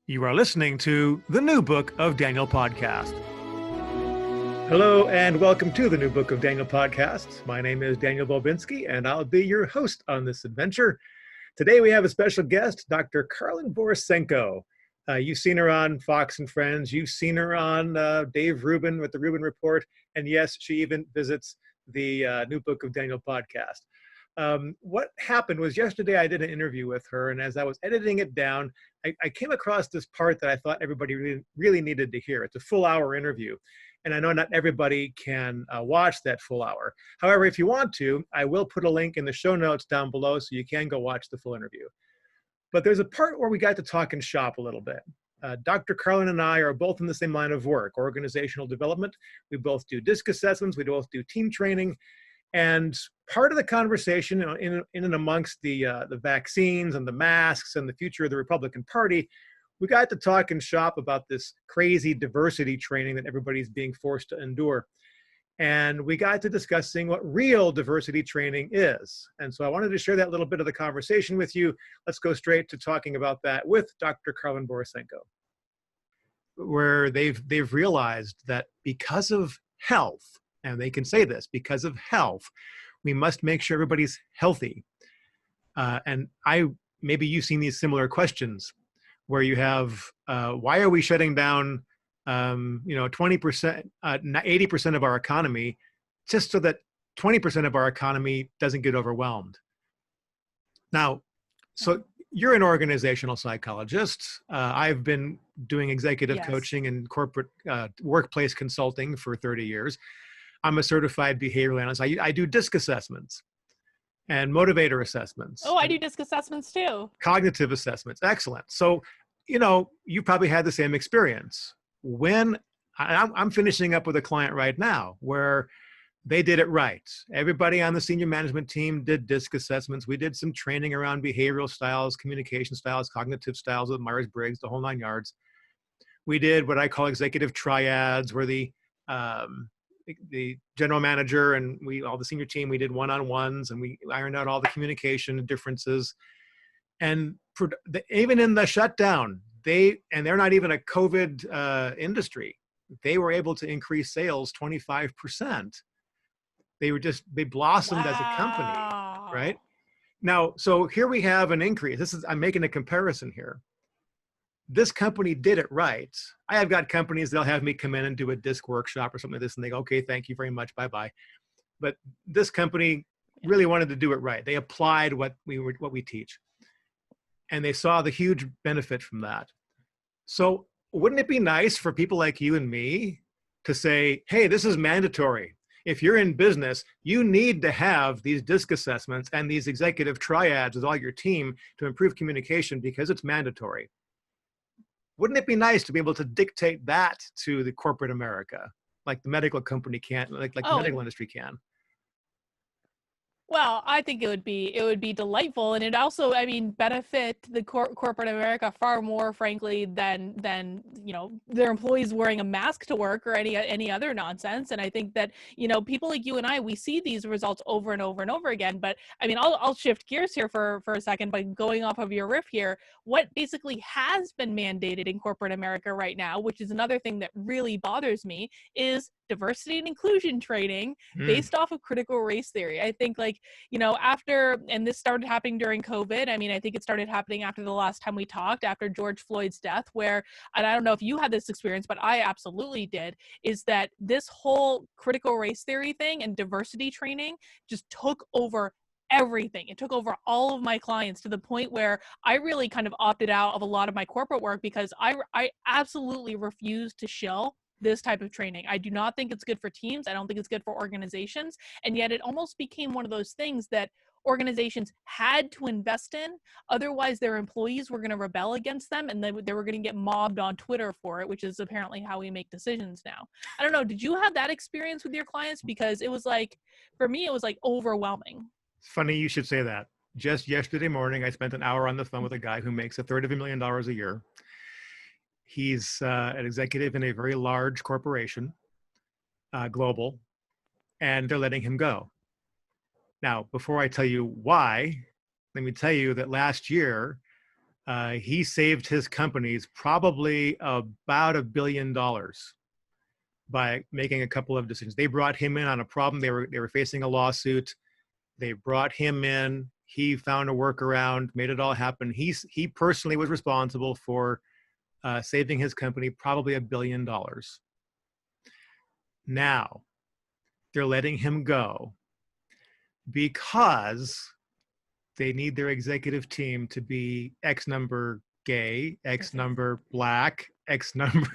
You are listening to the New Book of Daniel podcast. Hello, and welcome to the New Book of Daniel podcast. My name is Daniel Bobinsky, and I'll be your host on this adventure. Today, we have a special guest, Dr. Karlyn Borysenko. You've seen her on Fox and Friends. You've seen her on Dave Rubin with the Rubin Report. And yes, she even visits the New Book of Daniel podcast. What happened was yesterday I did an interview with her, and as I was editing it down, I came across this part that I thought everybody really needed to hear. It's a full-hour interview, and I know not everybody can watch that full hour. However, if you want to, I will put a link in the show notes down below so you can go watch the full interview. But there's a part where we got to talk and shop a little bit. Dr. Karlyn and I are both in the same line of work, organizational development. We both do DISC assessments. We both do team training. And part of the conversation in and amongst the vaccines and the masks and the future of the Republican Party, we got to talk and shop about this crazy diversity training that everybody's being forced to endure. And we got to discussing what real diversity training is. And so I wanted to share that little bit of the conversation with you. Let's go straight to talking about that with Dr. Karlyn Borysenko, where they've realized that because of health, and they can say this, because of health, we must make sure everybody's healthy. And maybe you've seen these similar questions where you have, why are we shutting down 20%, 80% of our economy just so that 20% of our economy doesn't get overwhelmed? Now, so you're an organizational psychologist. I've been doing executive coaching and corporate workplace consulting for 30 years. I'm a certified behavioral analyst. I do DISC assessments and motivator assessments. Oh, I do DISC assessments too. Cognitive assessments. Excellent. So, you probably had the same experience. When I'm finishing up with a client right now where they did it right. Everybody on the senior management team did DISC assessments. We did some training around behavioral styles, communication styles, cognitive styles with Myers-Briggs, the whole 9 yards. We did what I call executive triads, where the general manager and all the senior team, we did one-on-ones, and we ironed out all the communication differences. And even in the shutdown, they're not even a COVID industry. They were able to increase sales 25%. They blossomed as a company, right? Now, so here we have an increase. I'm making a comparison here. This company did it right. I have got companies, they'll have me come in and do a DISC workshop or something like this, and they go, okay, thank you very much, bye-bye. But this company really wanted to do it right. They applied what we teach. And they saw the huge benefit from that. So wouldn't it be nice for people like you and me to say, hey, this is mandatory. If you're in business, you need to have these DISC assessments and these executive triads with all your team to improve communication because it's mandatory. Wouldn't it be nice to be able to dictate that to the corporate America, like the medical company can, like the medical industry can? Well, I think it would be delightful, and it also, benefit the corporate America far more, frankly, than their employees wearing a mask to work or any other nonsense. And I think that people like you and I, we see these results over and over and over again. But I'll shift gears here for a second by going off of your riff here. What basically has been mandated in corporate America right now, which is another thing that really bothers me, is diversity and inclusion training based off of critical race theory. I think after, and this started happening during COVID. I think it started happening after the last time we talked, after George Floyd's death, where, and I don't know if you had this experience, but I absolutely did, is that this whole critical race theory thing and diversity training just took over everything. It took over all of my clients to the point where I really kind of opted out of a lot of my corporate work because I absolutely refuse to shill this type of training. I do not think it's good for teams. I don't think it's good for organizations. And yet it almost became one of those things that organizations had to invest in. Otherwise, their employees were going to rebel against them, and they were going to get mobbed on Twitter for it, which is apparently how we make decisions now. I don't know. Did you have that experience with your clients? Because it was for me, it was overwhelming. Funny you should say that. Just yesterday morning, I spent an hour on the phone with a guy who makes $250,000 a year. He's an executive in a very large corporation, global, and they're letting him go. Now, before I tell you why, let me tell you that last year, He saved his companies probably about $1 billion by making a couple of decisions. They brought him in on a problem. They were facing a lawsuit. They brought him in. He found a workaround, made it all happen. He personally was responsible for saving his company probably $1 billion. Now they're letting him go because they need their executive team to be X number gay, X number black, X number.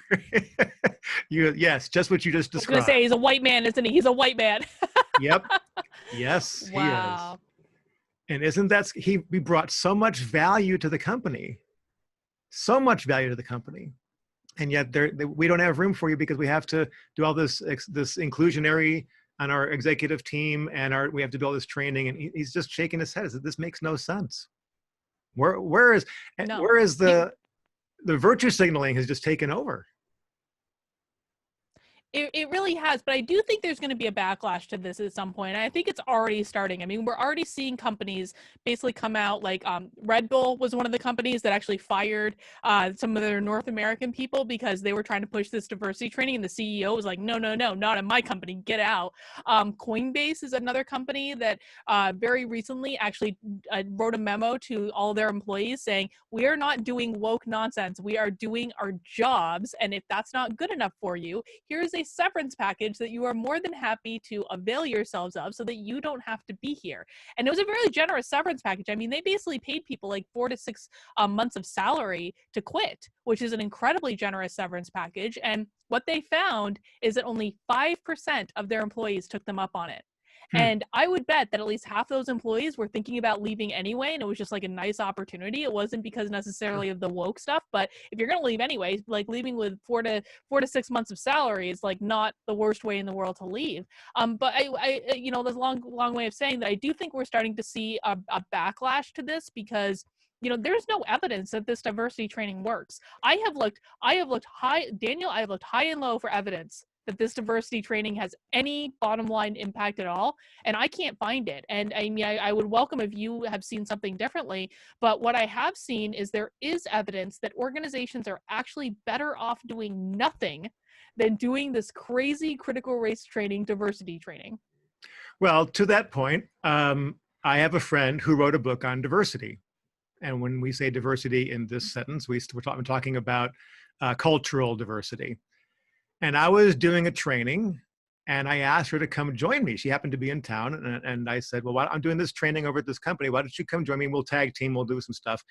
Yes, just what you just I was described. gonna say he's a white man, isn't he? He's a white man. Yep. Yes, Wow. he is. And isn't that he brought so much value to the company, so much value to the company, and yet we don't have room for you because we have to do all this inclusionary on our executive team, and we have to do all this training. And he's just shaking his head. He said, "This makes no sense. Where is the virtue signaling has just taken over?" It really has, but I do think there's going to be a backlash to this at some point. And I think it's already starting. I mean, we're already seeing companies basically come out, like Red Bull was one of the companies that actually fired some of their North American people because they were trying to push this diversity training, and the CEO was like, no, not in my company, get out. Coinbase is another company that very recently actually wrote a memo to all their employees saying, we are not doing woke nonsense. We are doing our jobs, and if that's not good enough for you, here's a severance package that you are more than happy to avail yourselves of so that you don't have to be here. And it was a very generous severance package. I mean, they basically paid people like 4 to 6 months of salary to quit, which is an incredibly generous severance package. And what they found is that only 5% of their employees took them up on it. And I would bet that at least half those employees were thinking about leaving anyway, and it was just like a nice opportunity. It wasn't because necessarily of the woke stuff, but if you're going to leave anyway, like leaving with 4 to 6 months of salary is like not the worst way in the world to leave. But I there's a long way of saying that I do think we're starting to see a backlash to this because there's no evidence that this diversity training works. I have looked high, Daniel, I have looked high and low for evidence that this diversity training has any bottom line impact at all, and I can't find it. And I mean, I would welcome if you have seen something differently, but what I have seen is there is evidence that organizations are actually better off doing nothing than doing this crazy critical race training, diversity training. Well, to that point, I have a friend who wrote a book on diversity. And when we say diversity in this sentence, we're talking about cultural diversity. And I was doing a training, and I asked her to come join me. She happened to be in town, and I said, well, I'm doing this training over at this company. Why don't you come join me? We'll tag team. We'll do some stuff.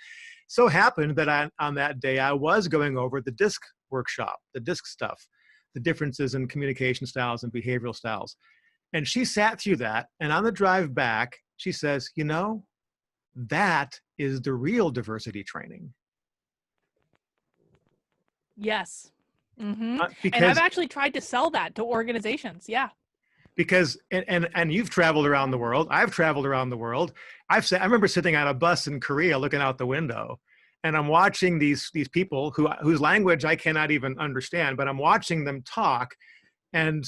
So happened that on that day, I was going over the DISC workshop, the DISC stuff, the differences in communication styles and behavioral styles. And she sat through that, and on the drive back, she says, that is the real diversity training. Yes. Mm-hmm. Because, and I've actually tried to sell that to organizations. Yeah. Because, and you've traveled around the world. I've traveled around the world. I remember sitting on a bus in Korea looking out the window, and I'm watching these people whose language I cannot even understand, but I'm watching them talk, and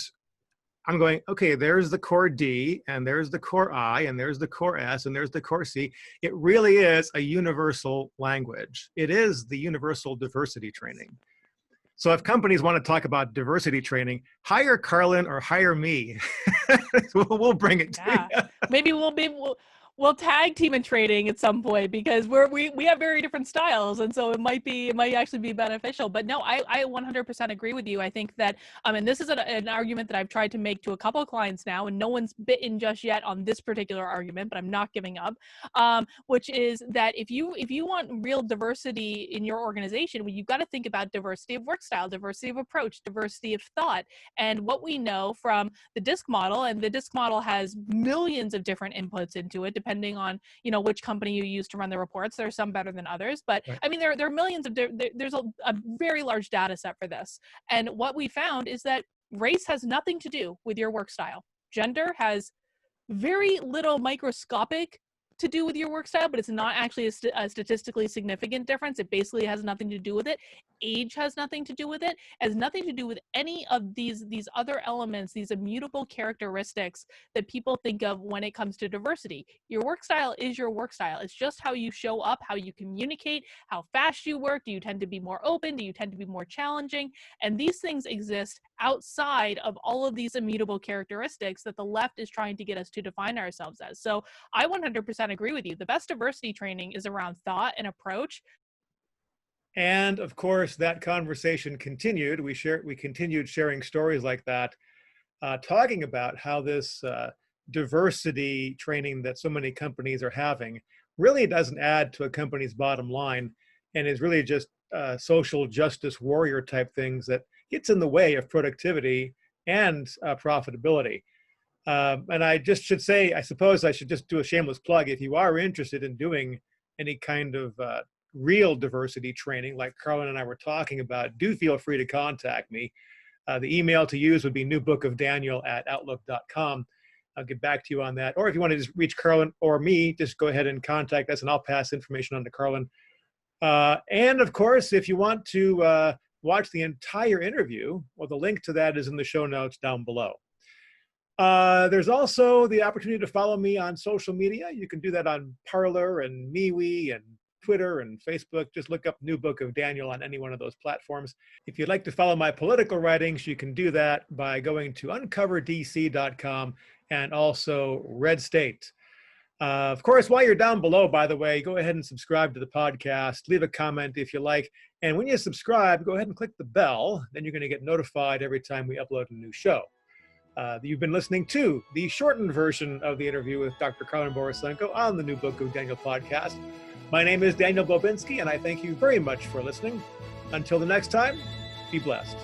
I'm going, okay, there's the core D, and there's the core I, and there's the core S, and there's the core C. It really is a universal language. It is the universal diversity training. So if companies want to talk about diversity training, hire Karlyn or hire me. We'll bring it to you. Maybe we'll tag team in training at some point because we have very different styles, and so it might actually be beneficial. But no, I 100% agree with you. I think that and this is an argument that I've tried to make to a couple of clients now, and no one's bitten just yet on this particular argument, but I'm not giving up. Which is that if you want real diversity in your organization, well, you've got to think about diversity of work style, diversity of approach, diversity of thought. And what we know from the DISC model, and the DISC model has millions of different inputs into it, depending on which company you use to run the reports. There's some better than others, but right. I mean there are millions of there's a very large data set for this. And what we found is that race has nothing to do with your work style. Gender has very little microscopic to do with your work style, but it's not actually a statistically significant difference. It basically has nothing to do with it. Age has nothing to do with it. It has nothing to do with any of these other elements, these immutable characteristics that people think of when it comes to diversity. Your work style is your work style. It's just how you show up, how you communicate, how fast you work. Do you tend to be more open? Do you tend to be more challenging? And these things exist outside of all of these immutable characteristics that the left is trying to get us to define ourselves as. So I 100% agree with you. The best diversity training is around thought and approach. And of course, that conversation continued. We continued sharing stories like that, talking about how this diversity training that so many companies are having really doesn't add to a company's bottom line, and is really just social justice warrior type things that gets in the way of productivity and profitability. And I just should say, I suppose I should just do a shameless plug. If you are interested in doing any kind of real diversity training like Karlyn and I were talking about, do feel free to contact me. The email to use would be newbookofdaniel@outlook.com. I'll get back to you on that. Or if you want to just reach Karlyn or me, just go ahead and contact us and I'll pass information on to Karlyn. And of course, if you want to watch the entire interview, well, the link to that is in the show notes down below. There's also the opportunity to follow me on social media. You can do that on Parler and MeWe and Twitter and Facebook. Just look up New Book of Daniel on any one of those platforms. If you'd like to follow my political writings, you can do that by going to uncoverdc.com and also Red State. Of course, while you're down below, by the way, go ahead and subscribe to the podcast. Leave a comment if you like. And when you subscribe, go ahead and click the bell. Then you're going to get notified every time we upload a new show. You've been listening to the shortened version of the interview with Dr. Karlyn Borysenko on the New Book of Daniel podcast. My name is Daniel Bobinski, and I thank you very much for listening. Until the next time, be blessed.